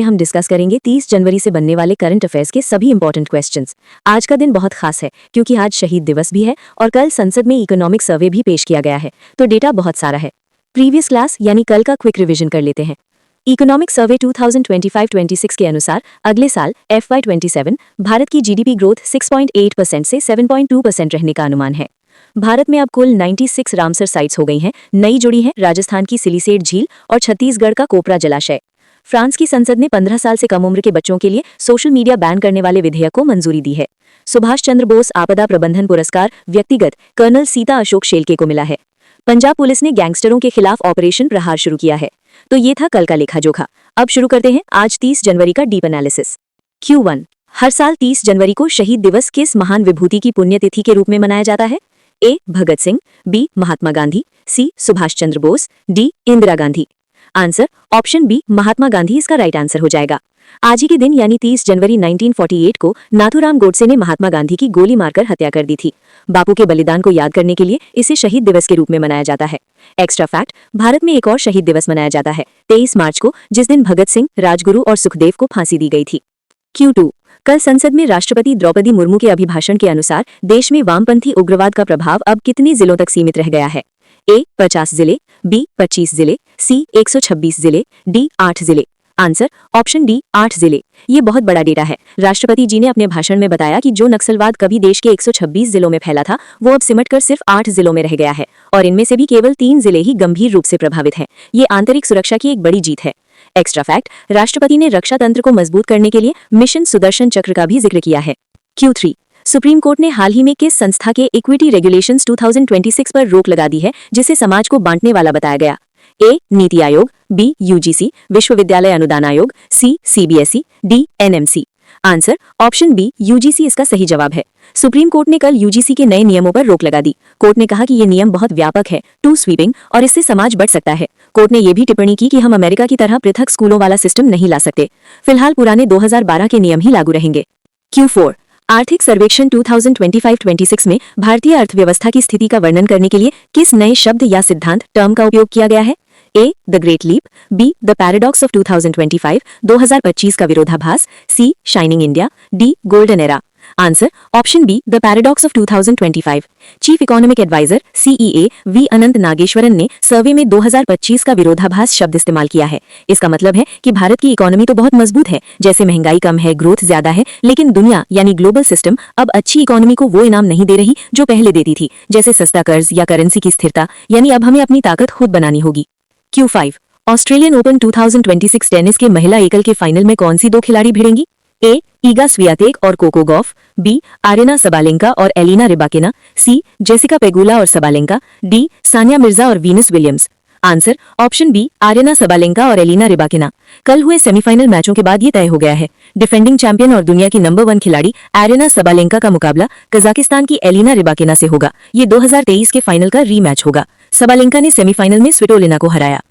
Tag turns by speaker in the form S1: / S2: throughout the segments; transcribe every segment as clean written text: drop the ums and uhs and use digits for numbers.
S1: हम डिस्कस करेंगे 30 जनवरी से बनने वाले करंट अफेयर्स के सभी इंपॉर्टेंट क्वेश्चंस। आज का दिन बहुत खास है क्योंकि आज शहीद दिवस भी है और कल संसद में इकोनॉमिक सर्वे भी पेश किया गया है, तो डेटा बहुत सारा है। प्रीवियस क्लास यानी कल का क्विक रिवीजन कर लेते हैं। इकोनॉमिक सर्वे 2025-26 के अनुसार अगले साल FY27 भारत की जीडीपी ग्रोथ 6.8% से 7.2% रहने का अनुमान है। भारत में अब कुल 96 रामसर साइट्स हो गई हैं, नई जुड़ी हैं राजस्थान की सिलीसेट झील और छत्तीसगढ़ का कोपरा जलाशय। फ्रांस की संसद ने 15 साल से कम उम्र के बच्चों के लिए सोशल मीडिया बैन करने वाले विधेयक को मंजूरी दी है। सुभाष चंद्र बोस आपदा प्रबंधन पुरस्कार व्यक्तिगत कर्नल सीता अशोक शेल्के को मिला है। पंजाब पुलिस ने गैंगस्टरों के खिलाफ ऑपरेशन प्रहार शुरू किया है। तो ये था कल का लेखा जोखा। अब शुरू करते हैं आज 30 जनवरी का डीप एनालिसिस। Q1, हर साल 30 जनवरी को शहीद दिवस किस महान विभूति की पुण्यतिथि के रूप में मनाया जाता है? A. Bhagat Singh, B. Mahatma Gandhi, C. Subhash Chandra Bose, D. Indira Gandhi. Answer option B Mahatma Gandhi इसका राइट आंसर हो जाएगा। आज ही के दिन यानी 30 जनवरी 1948 को नाथूराम गोडसे ने महात्मा गांधी की गोली मारकर हत्या कर दी थी। बापू के बलिदान को याद करने के लिए इसे शहीद दिवस के रूप में मनाया जाता है। एक्स्ट्रा फैक्ट, भारत में एक और शहीद दिवस मनाया जाता है 23 मार्च को, जिस दिन भगत सिंह, राजगुरु और सुखदेव को फांसी दी गई थी। Q2, कल संसद में राष्ट्रपति द्रौपदी मुर्मू के अभिभाषण के अनुसार देश में वामपंथी उग्रवाद का प्रभाव अब कितने जिलों तक सीमित रह गया है? A. 50 जिले, B. 25 जिले, C. 126 जिले, D. 8 जिले। आंसर ऑप्शन डी 8 जिले। ये बहुत बड़ा डेटा है। राष्ट्रपति जी ने अपने भाषण में बताया कि जो नक्सलवाद कभी देश के 126 जिलों में फैला था वो अब सिमटकर सिर्फ 8 जिलों में रह गया है और इनमें से भी केवल 3 जिले ही गंभीर रूप से प्रभावित हैं। ये आंतरिक सुरक्षा की एक बड़ी जीत है। एक्स्ट्रा फैक्ट, राष्ट्रपति ने रक्षा तंत्र को मजबूत करने के लिए मिशन सुदर्शन चक्र का भी जिक्र किया है। Q3, सुप्रीम कोर्ट ने हाल ही में किस संस्था के इक्विटी रेगुलेशंस 2026 पर रोक लगा दी है जिसे समाज को बांटने वाला बताया गया? A. NITI Aayog, B. UGC विश्वविद्यालय अनुदान आयोग, C. CBSE, D. NMC। Answer option B UGC इसका सही जवाब है। सुप्रीम कोर्ट ने कल UGC के नए नियमों पर रोक लगा दी। कोर्ट ने कहा कि ये नियम बहुत व्यापक है, टू स्वीपिंग, और इससे समाज बढ़ सकता है। कोर्ट ने यह भी टिप्पणी की कि हम अमेरिका की तरह पृथक स्कूलों वाला सिस्टम नहीं ला सकते। फिलहाल पुराने 2012 के नियम ही लागू रहेंगे। Q4, आर्थिक सर्वेक्षण 2025-26 में भारतीय अर्थव्यवस्था की स्थिति का वर्णन करने के लिए किस नए शब्द या सिद्धांत टर्म का उपयोग किया गया है? A. The great leap, B. The paradox of 2025 का विरोधाभास, C. Shining India, D. Golden era. Answer option B the paradox of 2025। Chief economic adviser CEA V. Anantha Nageswaran ने सर्वे में 2025 का विरोधाभास शब्द इस्तेमाल किया है। इसका मतलब है कि भारत की इकोनॉमी तो बहुत मजबूत है, जैसे महंगाई कम है, ग्रोथ ज्यादा है, लेकिन दुनिया यानी ग्लोबल सिस्टम अब अच्छी इकोनॉमी को वो इनाम नहीं दे रही जो पहले देती थी, जैसे सस्ता कर्ज या करेंसी की स्थिरता। यानी अब हमें अपनी ताकत खुद बनानी होगी। Q5, ऑस्ट्रेलियन ओपन 2026 टेनिस के महिला एकल के फाइनल में कौन सी दो खिलाड़ी भिड़ेंगी? A. ईगा स्वियातेक और Coco Gauff, B. Aryna Sabalenka और Elena Rybakina, C. Jessica Pegula और सबालेंका, D. सानिया मिर्जा और Venus Williams. Answer option B Aryna Sabalenka और एलिना रिबाकिना। कल हुए सेमीफाइनल मैचों के बाद ये तय हो गया है। डिफेंडिंग चैंपियन और दुनिया की नंबर 1 खिलाड़ी आर्यना सबालेंका का मुकाबला कजाकिस्तान की एलिना रिबाकिना से होगा। ये 2023 के फाइनल का रीमैच होगा। सबालेंका ने सेमीफाइनल में स्विटोलिना को हराया।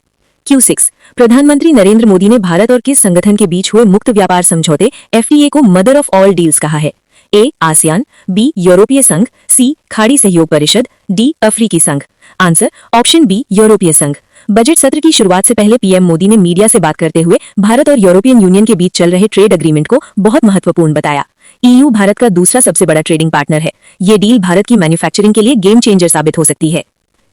S1: Q6, प्रधानमंत्री नरेंद्र मोदी ने भारत और किस संगठन के बीच हुए मुक्त व्यापार समझौते FTA को मदर ऑफ ऑल डील्स कहा है? A. ASEAN, B. यूरोपीय संघ, C. खाड़ी सहयोग परिषद, D. अफ्रीकी संघ। आंसर ऑप्शन बी यूरोपीय संघ। बजट सत्र की शुरुआत से पहले पीएम मोदी ने मीडिया से बात करते हुए भारत और यूरोपियन यूनियन के बीच चल रहे ट्रेड एग्रीमेंट को बहुत महत्वपूर्ण बताया। EU भारत का दूसरा सबसे बड़ा ट्रेडिंग पार्टनर है। ये डील भारत की मैन्युफैक्चरिंग के लिए गेम चेंजर साबित हो सकती है।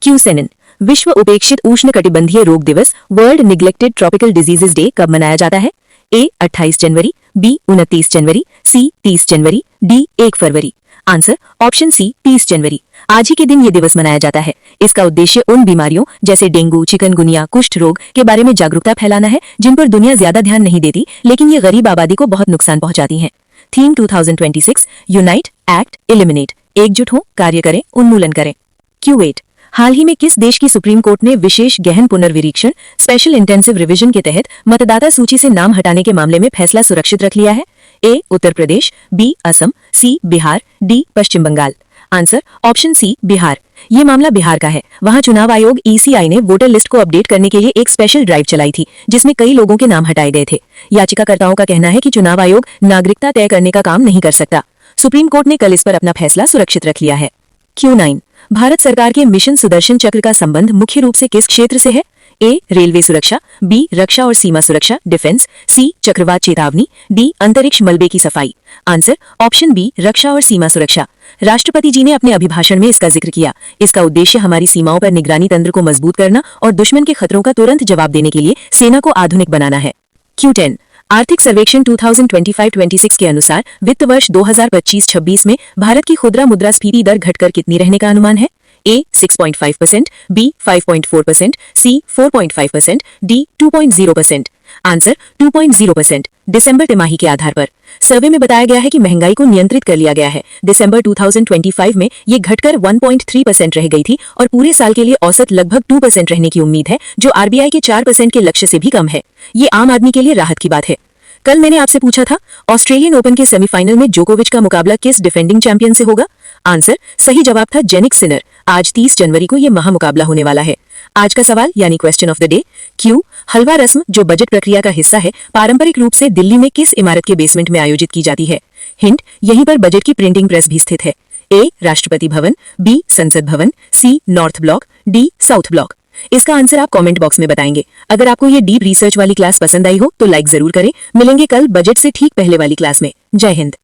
S1: Q7, विश्व उपेक्षित उष्णकटिबंधीय रोग दिवस world neglected tropical diseases day कब मनाया जाता है? A. 28 जनवरी, B. 29 जनवरी, C. 30 जनवरी, D. 1 फरवरी। आंसर ऑप्शन सी 30 जनवरी। आज ही के दिन ये दिवस मनाया जाता है। इसका उद्देश्य उन बीमारियों जैसे डेंगू, चिकनगुनिया, कुष्ठ रोग के बारे में जागरूकता फैलाना है जिन पर दुनिया ज्यादा ध्यान नहीं देती, लेकिन ये गरीब आबादी को बहुत नुकसान पहुंचाती हैं। Theme 2026 unite, act, eliminate. एकजुट हो, कार्य करें, उन्मूलन करें। Q8, हाल ही में किस देश की सुप्रीम कोर्ट ने विशेष गहन पुनर्विरीक्षण स्पेशल इंटेंसिव रिवीजन के तहत मतदाता सूची से नाम हटाने के मामले में फैसला सुरक्षित रख लिया है? A. Uttar Pradesh, B. Assam, C. Bihar, D. Paschim Bengal. Answer option C Bihar. ये मामला बिहार का है। वहां चुनाव आयोग ECI ने वोटर लिस्ट को अपडेट करने के लिए एक स्पेशल ड्राइव चलाई थी जिसमें कई लोगों के नाम हटाए गए थे। याचिकाकर्ताओं का कहना है कि चुनाव आयोग नागरिकता तय करने का काम नहीं कर सकता। सुप्रीम कोर्ट ने कल इस पर अपना फैसला सुरक्षित रख लिया है। Q9, भारत सरकार के मिशन सुदर्शन चक्र का संबंध मुख्य रूप से किस क्षेत्र से है? ए रेलवे सुरक्षा, बी रक्षा और सीमा सुरक्षा डिफेंस, सी चक्रवात चेतावनी, डी अंतरिक्ष मलबे की सफाई। आंसर ऑप्शन बी रक्षा और सीमा सुरक्षा। राष्ट्रपति जी ने अपने अभिभाषण में इसका जिक्र किया। इसका उद्देश्य हमारी सीमाओं पर निगरानी तंत्र को मजबूत करना और दुश्मन के खतरों का तुरंत जवाब देने के लिए सेना को आधुनिक बनाना है। Q10 आर्थिक सर्वेक्षण 2025-26 के अनुसार वित्त वर्ष 2025-26 में भारत की खुदरा मुद्रास्फीति दर घटकर कितनी रहने का अनुमान है? ए 6.5%, बी 5.4%, सी 4.5%, डी 2.0%। आंसर 2.0% दिसंबर तिमाही के आधार पर। सर्वे में बताया गया है कि महंगाई को नियंत्रित कर लिया गया है। दिसंबर 2025 में ये घटकर 1.3% रह गई थी और पूरे साल के लिए औसत लगभग 2% रहने की उम्मीद है, जो आरबीआई के 4% के लक्ष्य से भी कम है। ये आम आदमी के लिए राहत की बात है। कल मैंने आपसे पूछा था ऑस्ट्रेलियन ओपन के सेमीफाइनल में जोकोविच का मुकाबला किस डिफेंडिंग चैंपियन से होगा? आंसर सही जवाब था जेनिक सिनर। आज 30 जनवरी को यह महामुकाबला होने वाला है। आज का सवाल यानी क्वेश्चन ऑफ द डे, क्यू हलवा रस्म जो बजट प्रक्रिया का हिस्सा है पारंपरिक रूप से दिल्ली में किस इमारत के बेसमेंट में आयोजित की जाती है? हिंट यहीं पर बजट की प्रिंटिंग प्रेस भी स्थित है। ए राष्ट्रपति भवन, बी संसद भवन, C north block, D south block. इसका आंसर आप कमेंट बॉक्स में बताएंगे। अगर आपको ये डीप रिसर्च वाली क्लास पसंद आई हो तो लाइक जरूर करें। मिलेंगे कल बजट से ठीक पहले वाली क्लास में। जय हिंद।